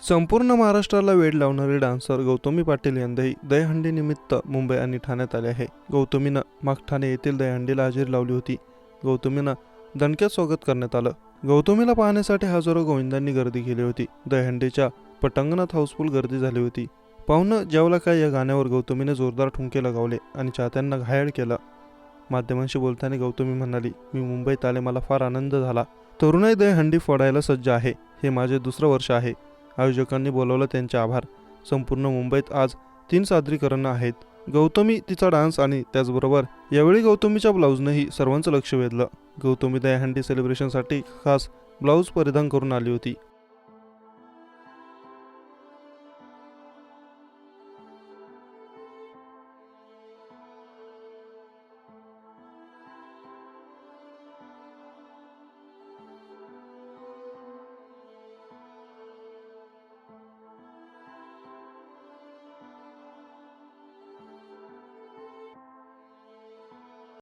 संपूर्ण महाराष्ट्राला वेड लावणारी डान्सर गौतमी पाटील यंदाही दहीहंडीनिमित्त मुंबई आणि ठाण्यात आले आहे. गौतमीनं मागठाणे येथील दहीहंडीला हजेरी लावली होती. गौतमीनं दणक्यात स्वागत करण्यात आलं. गौतमीला पाहण्यासाठी हजारो गोविंदांनी गर्दी केली होती. दहीहंडीच्या पटांगणात हाऊसफुल गर्दी झाली होती. पाहुणं जेवला काय या गाण्यावर गौतमीने जोरदार ठुमके लगावले आणि चाहत्यांना घायाळ केलं. माध्यमांशी बोलताना गौतमी म्हणाली, मी मुंबईत आले, मला फार आनंद झाला. तरुणाई दहीहंडी फोडायला सज्ज आहे. हे माझे दुसरं वर्ष आहे. आयोजकांनी बोलावलं त्यांचे आभार. संपूर्ण मुंबईत आज 3 सादरीकरणं आहेत. गौतमी, तिचा डान्स आणि त्याचबरोबर यावेळी गौतमीच्या ब्लाऊजनंही सर्वांचं लक्ष वेधलं. गौतमी दहीहंडी सेलिब्रेशनसाठी खास ब्लाऊज परिधान करून आली होती.